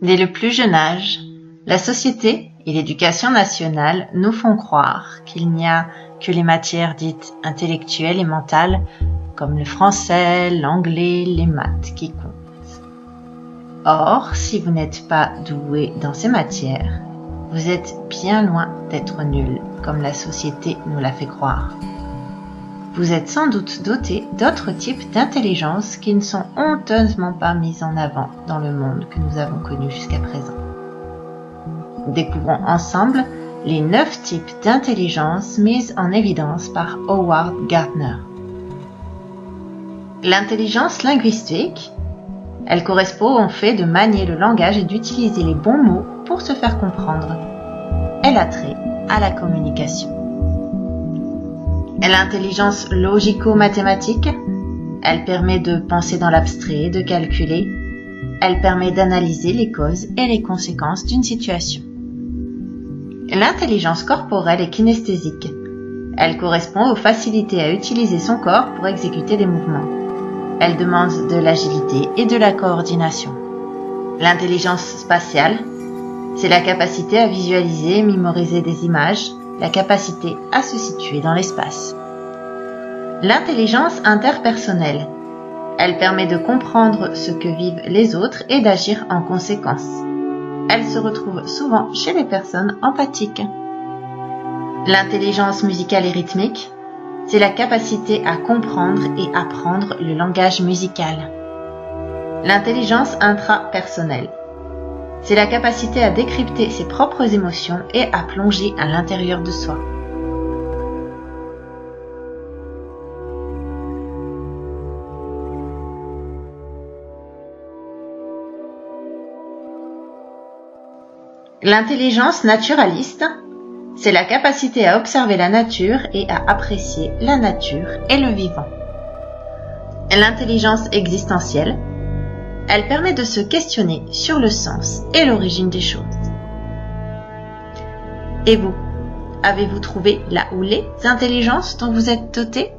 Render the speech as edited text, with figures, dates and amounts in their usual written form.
Dès le plus jeune âge, la société et l'éducation nationale nous font croire qu'il n'y a que les matières dites intellectuelles et mentales, comme le français, l'anglais, les maths qui comptent. Or, si vous n'êtes pas doué dans ces matières, vous êtes bien loin d'être nul, comme la société nous l'a fait croire. Vous êtes sans doute doté d'autres types d'intelligence qui ne sont honteusement pas mises en avant dans le monde que nous avons connu jusqu'à présent. Découvrons ensemble les 9 types d'intelligence mises en évidence par Howard Gardner. L'intelligence linguistique, elle correspond au fait de manier le langage et d'utiliser les bons mots pour se faire comprendre. Elle a trait à la communication. L'intelligence logico-mathématique, elle permet de penser dans l'abstrait, de calculer. Elle permet d'analyser les causes et les conséquences d'une situation. L'intelligence corporelle et kinesthésique, elle correspond aux facilités à utiliser son corps pour exécuter des mouvements. Elle demande de l'agilité et de la coordination. L'intelligence spatiale, c'est la capacité à visualiser et mémoriser des images, la capacité à se situer dans l'espace. L'intelligence interpersonnelle, elle permet de comprendre ce que vivent les autres et d'agir en conséquence. Elle se retrouve souvent chez les personnes empathiques. L'intelligence musicale et rythmique, c'est la capacité à comprendre et apprendre le langage musical. L'intelligence intrapersonnelle, c'est la capacité à décrypter ses propres émotions et à plonger à l'intérieur de soi. L'intelligence naturaliste, c'est la capacité à observer la nature et à apprécier la nature et le vivant. L'intelligence existentielle, elle permet de se questionner sur le sens et l'origine des choses. Et vous, avez-vous trouvé la ou les intelligences dont vous êtes doté ?